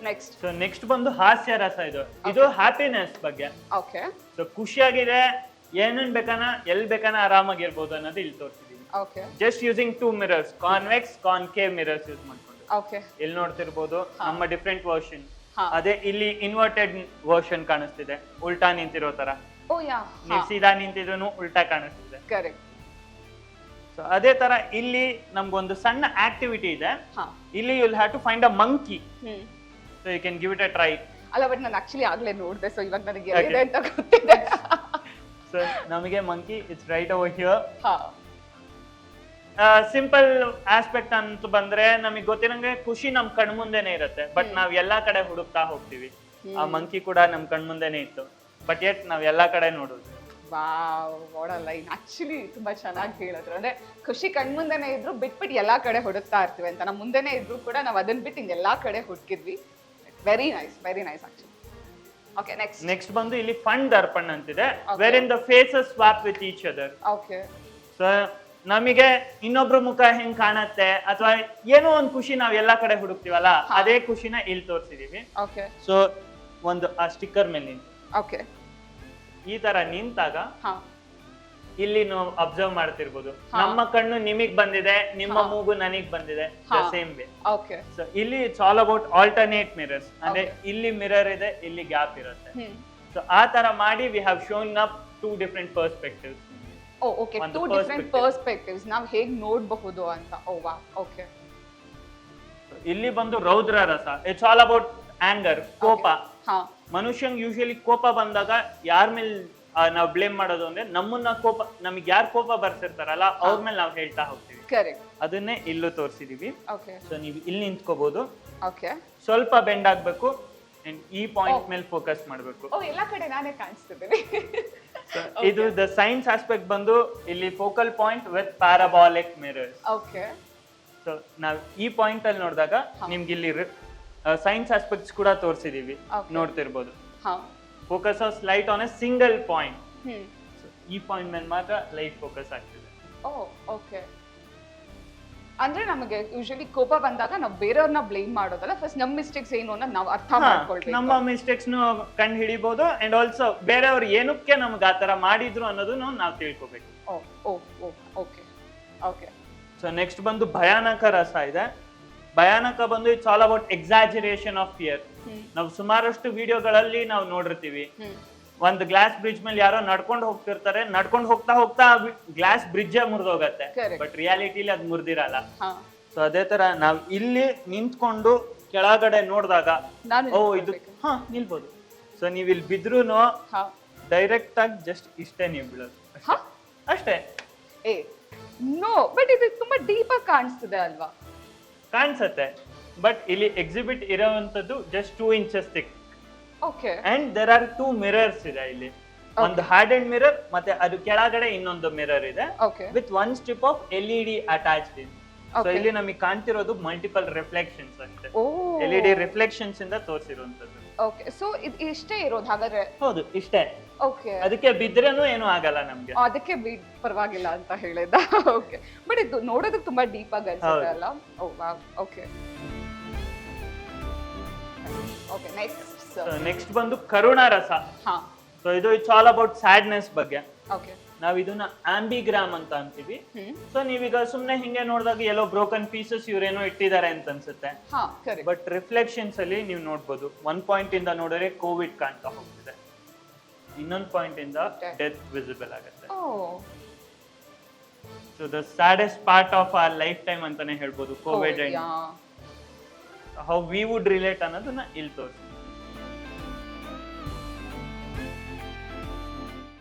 Next so next ಬಂದು ಹಾಸ್ಯ ರಸ ಇದು ಹ್ಯಾಪಿನೆಸ್ ಬಗ್ಗೆ. ಓಕೆ ಸೊ ಖುಷಿಯಾಗಿದೆ, ಏನೇನ್ ಬೇಕಾನ ಎಲ್ಲಿ ಬೇಕಾನ ಆರಾಮಾಗಿರ್ಬೋದು ಅನ್ನೋದು ಇಲ್ಲಿ ತೋರಿಸಿದೀವಿ. Okay just using 2 mirrors, convex concave mirrors use ಮಾಡ್ಕೊಂಡು. ಓಕೆ ಇಲ್ಲಿ ನೋಡ್ತಿರ್ಬೋದು ನಮ್ಮ ಡಿಫ್ರೆಂಟ್ ವರ್ಷನ್. ಹಾ. ಅದೇ ಇಲ್ಲಿ ಇನ್ವರ್ಟೆಡ್ ವರ್ಷನ್ ಕಾಣಿಸ್ತಿದೆ, ಉಲ್ಟಾ ನಿಂತಿರೋ ತರ. ಓ ಯಾ ನೀವು ಸೀದಾ ನಿಂತಿದ್ರು ಉಲ್ಟಾ ಕಾಣಿಸ್ತಿದೆ. ಕರೆಕ್ಟ್. ಸೊ ಅದೇ ತರ ಇಲ್ಲಿ ನಮ್ಗೊಂದು ಸಣ್ಣ ಆಕ್ಟಿವಿಟಿ ಇದೆ. ಹಾ ಇಲ್ಲಿ you will have to find a monkey. So you can give it a try. ಅಲ್ಲ ಬಟ್ ನಾನು ಆಕ್ಚುಲಿ ಆಗ್ಲೇ ನೋಡಿದೆ, ಸೊ ಇವಾಗ ನನಗೆ Okay. ಎಲ್ಲಿದೆ ಅಂತ ಗೊತ್ತಿದೆ. ಸೊ ನಮಗೆ monkey it's right over here. ಹಾ ಸಿಂಪಲ್ ಆಸ್ಪೆಕ್ಟ್ ಅಂತ ಬಂದ್ರೆ ನಮಗೆ ಗೊತ್ತಿರಂಗೆ ಖುಷಿ ನಮ್ ಕಣ್ಮುಂದೆನೆ ಇರುತ್ತೆ, ಬಟ್ ನಾವ್ ಎಲ್ಲಾ ಕಡೆ ಹುಡುಕ್ತಾ ಹೋಗ್ತೀವಿ. ಆ ಮಂಕಿ ಕೂಡ ನಮ್ ಕಣ್ಮುಂದೆನೆ ಇತ್ತು, ಬಟ್ ಯೆಟ್ ನಾವ್ ಎಲ್ಲಾ ಕಡೆ ನೋಡೋದು. Wow, what a line. Actually ತುಂಬಾ ಚೆನ್ನಾಗಿ ಹೇಳಿದ್ರು. ಅಂದ್ರೆ ಖುಷಿ ಕಣ್ಮುಂದೆನೆ ಇದ್ರು ಬಿಟ್ಬಿಟ್ಟು ಎಲ್ಲಾ ಕಡೆ ಹುಡುಕ್ತಾ ಇರ್ತೀವಿ ಅಂತ. ನಮ್ಮ ಮುಂದೆನೆ ಇದ್ರು ಕೂಡ ನಾವು ಅದನ್ನ ಬಿಟ್ಟು ಎಲ್ಲಾ ಕಡೆ ಹುಡುಕಿದ್ವಿ. Very nice actually. Okay next ಬಂದು ಇಲ್ಲಿ ಫಂಡ್ ದರ್ಪಣ್ ಅಂತಿದೆ, Okay. Where in the faces swap with each other. Okay so ನಮಗೆ ಇನ್ನೊಬ್ರ ಮುಖ ಹೆಂಗ್ ಕಾಣತ್ತೆ ಅಥವಾ ಏನೋ ಒಂದ್ ಖುಷಿ ನಾವ್ ಎಲ್ಲಾ ಕಡೆ ಹುಡುಕ್ತಿವಲ್ಲ, ಅದೇ ಖುಷಿನ ಇಲ್ಲಿ ತೋರಿಸಿದೀವಿ. ಓಕೆ ಸೊ ಒಂದು ಆ ಸ್ಟಿಕ್ಕರ್ ಮೇಲೆ ನಿಂತು ಓಕೆ ಈ ತರ ನಿಂತಾಗ ಹಾ ಇಲ್ಲಿ ನಾವು ಅಬ್ಸರ್ವ್ ಮಾಡ್ತಿರ್ಬೋದು, ಹಾ. ನಮ್ಮ ಕಣ್ಣು ನಿಮಗ್ ಬಂದಿದೆ, ನಿಮ್ಮ ಹಾ. ಮೂಗು ನನಗ್ ಬಂದಿದೆ, ಹಾ. Same way. ಓಕೆ ಸೊ ಇಲ್ಲಿ it's all about alternate mirrors. ಅಂದ್ರೆ ಇಲ್ಲಿ ಮಿರರ್ ಇದೆ, ಇಲ್ಲಿ ಗ್ಯಾಪ್ ಇರುತ್ತೆ. ಸೊ ಆ ತರ ಮಾಡಿ we have shown up 2 different perspectives. Oh okay, ಒಂದು 2 ಡಿಫರೆಂಟ್ ಪರ್ಸ್ಪೆಕ್ಟಿವ್ಸ್ ನಾವು ಹೇಗೆ ನೋಡಬಹುದು ಅಂತ. ಓ ವಾ, ಓಕೆ. ಇಲ್ಲಿ ಬಂದು ರೌದ್ರ ರಸ, ಇಟ್ಸ್ ಆಲ್ ಅಬೌಟ್ ಆಂಗರ್, ಕೋಪ. ಹಾ ಮನುಷ್ಯಂಗ್ ಯೂಶಲಿ ಕೋಪ ಬಂದಾಗ ಯಾರ ಮೇಲೆ ನಾವ್ ಬ್ಲೇಮ್ ಮಾಡೋದು ಅಂದ್ರೆ ನಮಗ್ ಯಾರು ಕೋಪ ಬರ್ಸಿರ್ತಾರಲ್ಲ ಅವ್ರ ಮೇಲೆ ನಾವ್ ಹೇಳ್ತಾ ಹೋಗ್ತೀವಿ. ಕರೆಕ್ಟ್. ಅದನ್ನೇ ಇಲ್ಲೂ ತೋರಿಸಿದೀವಿ. ಓಕೆ ಸೊ ನೀವು ಇಲ್ಲಿ ನಿಂತ್ಕೋಬಹುದು, ಓಕೆ. ಸ್ವಲ್ಪ ಬೆಂಡ್ ಆಗ್ಬೇಕು, and ಈ ಪಾಯಿಂಟ್ ಮೇಲೆ ಫೋಕಸ್ ಮಾಡ್ಬೇಕು. ಓ ಎಲ್ಲಾ ಕಡೆ ನಾನೇ ಕಾಣಿಸ್ತಿದ್ದೀನಿ. So, ಇದು ದ ಸೈನ್ಸ್ ಆಸ್ಪೆಕ್ಟ್ ಬಂದು ಇಲ್ಲಿ focal point with parabolic mirrors. Okay so ನಾವ್ ಈ ಪಾಯಿಂಟ್ ಅಲ್ಲಿ ನೋಡಿದಾಗ ನಿಮ್ಗೆ ಇಲ್ಲಿ ಸೈನ್ಸ್ ಆಸ್ಪೆಕ್ಟ್ಸ್ ಕೂಡ ತೋರಿಸಿದೀವಿ, Okay. ನೋಡ್ತಿರ್ಬೋದು. ಹಾ focus light on a single point. ಹ್ಮ್ ಈ ಪಾಯಿಂಟ್ ಮೇಲೆ ಮಾತ್ರ ಲೈಟ್ ಫೋಕಸ್ ಆಗ್ತಿದೆ. ಓ ಓಕೆ. ಅಂದ್ರೆ ನಮಗೆ ಯೂಶಲಿ ಕೋಪ ಬಂದಾಗ ನಾವು ಬೇರೆಯವ್ರನ್ನ ಬ್ಲೇಮ್ ಮಾಡೋದಲ್ಲ, ಫಸ್ಟ್ ನಮ್ಮ ಮಿಸ್ಟೇಕ್ಸ್ ಏನು ಅಂತ ನಾವು ಅರ್ಥ ಮಾಡ್ಕೊಳ್ಬೇಕು. ನಮ್ಮ ಮಿಸ್ಟೇಕ್ಸ್ ಕಂಡು ಹಿಡಿಬಹುದು, ಅಂಡ್ ಆಲ್ಸೋ ಬೇರೆಯವ್ರು ಏನಕ್ಕೆ ನಮ್ಗೆ ಆತರ ಮಾಡಿದ್ರು ಅನ್ನೋದನ್ನು ನಾವು ತಿಳ್ಕೊಬೇಕು. ಓ ಓ ಓ ಓಕೆ ಓಕೆ. ಸೊ ನೆಕ್ಸ್ಟ್ ಬಂದು ಭಯಾನಕ ರಸ ಇದೆ. ಭಯಾನಕ ಬಂದು it's all about exaggeration of fear. ನಾವು ಸುಮಾರಷ್ಟು ವಿಡಿಯೋಗಳಲ್ಲಿ ನಾವು ನೋಡಿರ್ತೀವಿ, ಒಂದು ಗ್ಲಾಸ್ ಬ್ರಿಡ್ಜ್ ಮೇಲೆ ಯಾರೋ ನಡ್ಕೊಂಡು ಹೋಗ್ತಿರ್ತಾರೆ, ನಡ್ಕೊಂಡು ಹೋಗ್ತಾ ಹೋಗ್ತಾ ಗ್ಲಾಸ್ ಬ್ರಿಡ್ಜ್ ಮುರಿದೋಗತ್ತೆ, Correct. ಬಟ್ ರಿಯಾಲಿಟಿಲಿ ಅದು ಮುರಿದಿರಲ್ಲ. ಹಾ ಸೊ ಅದೇ ತರ ನಾವ್ ಇಲ್ಲಿ ನಿಂತ್ಕೊಂಡು ಕೆಳಗಡೆ ನೋಡಿದಾಗ ನಾನು ಓ ಇದು ನಿಲ್ಬೋದು. ಸೊ ನೀವ್ ಇಲ್ಲಿ ಬಿದ್ರೂನು ಹಾ ಡೈರೆಕ್ಟ್ ಆಗಿ ಜಸ್ಟ್ ಇಷ್ಟೇ ನೀವು ಬೀಳೋದು ಹಾ ಅಷ್ಟೇ. ಏ ನೋ, ಬಟ್ ಇದು ತುಂಬಾ ಡೀಪ್ ಆಗಿ ಕಾಣಿಸ್ತಿದೆ ಅಲ್ವಾ? ಕಾಣಿಸತ್ತೆ, ಬಟ್ ಇಲ್ಲಿ ಎಕ್ಸಿಬಿಟ್ ಇರೋವಂಥದ್ದು just 2 inches thick. Okay and there are 2 mirrors ಇದೆ ಇಲ್ಲಿ. ಒಂದು ಹಾರ್ಡೆಡ್ ಮಿರರ್ ಮತ್ತೆ ಅದು ಕೆಳಗಡೆ ಇನ್ನೊಂದು ಮಿರರ್ ಇದೆ okay with 1 strip of LED attached ಇದೆ. So Okay. ಇಲ್ಲಿ ನಮಗೆ ಕಾಣ್ತಿರೋದು ಮಲ್ಟಿಪಲ್ ರಿಫ್ಲೆಕ್ಷನ್ಸ್ ಅಷ್ಟೇ, ಓ LED ರಿಫ್ಲೆಕ್ಷನ್ಸ್ ಇಂದ ತೋರಿಸಿರುವಂತದ್ದು. ಓಕೆ. ಸೊ ಇದು ಇಷ್ಟೇ ಇರೋದು ಹಾಗಾದ್ರೆ? ಹೌದು ಇಷ್ಟೇ. ಓಕೆ, ಅದಕ್ಕೆ ಬಿದ್ರೇನು ಏನು ಆಗಲ್ಲ ನಮ್ಗೆ. ಅದಕ್ಕೆ ಬೀಟ್ ಪರವಾಗಿಲ್ಲ ಅಂತ ಹೇಳಿದ. ಓಕೆ, ಬಟ್ ಇದು ನೋಡೋದಕ್ಕೆ ತುಂಬಾ ಡೀಪ್ ಆಗಿ ಅನ್ಸುತ್ತೆ ಅಲ್ಲ? ಓ ವಾವ್, ಓಕೆ ಓಕೆ. ನೆಕ್ಸ್ಟ್ ಬಂದು ಕರುಣ ರಸ. ಹಾ ಸೊ ಇದು ಇಟ್ಸ್ ಆಲ್ ಅಬೌಟ್ ಸ್ಯಾಡ್ನೆಸ್ ಬಗ್ಗೆ. ಓಕೆ. ನಾವ್ ಇದನ್ನ ಆಂಬಿಗ್ರಾಮ್ ಅಂತ ಅಂತೀವಿ. ಸೊ ನೀವೀಗ ಸುಮ್ನೆ ಹಿಂಗೆ ನೋಡಿದಾಗ ಎಲ್ಲೋ ಬ್ರೋಕನ್ ಪೀಸಸ್ ಇವ್ರೇನೋ ಇಟ್ಟಿದ್ದಾರೆ ಅಂತ ಅನ್ಸುತ್ತೆ, ಹಾ ಕರೆಕ್ಟ್. ಬಟ್ ರಿಫ್ಲೆಕ್ಷನ್ಸ್ ಅಲ್ಲಿ ನೀವು ನೋಡ್ಬೋದು, 1 ಪಾಯಿಂಟ್ ಇಂದ ನೋಡಿದ್ರೆ ಕೋವಿಡ್ ಕಾಣ್ತಾ ಹೋಗ್ತಿದೆ, ಇನ್ನೊಂದು ಪಾಯಿಂಟ್ ಇಂದ ಡೆತ್ ವಿಸಿಬಲ್ ಆಗುತ್ತೆ. ಓ so the saddest part of our lifetime ಅಂತಾನೆ ಹೇಳ್ಬೋದು Covid, and how we would relate ಅನ್ನೋದನ್ನ ಇಲ್ಲಿ ತೋರಿಸಿ.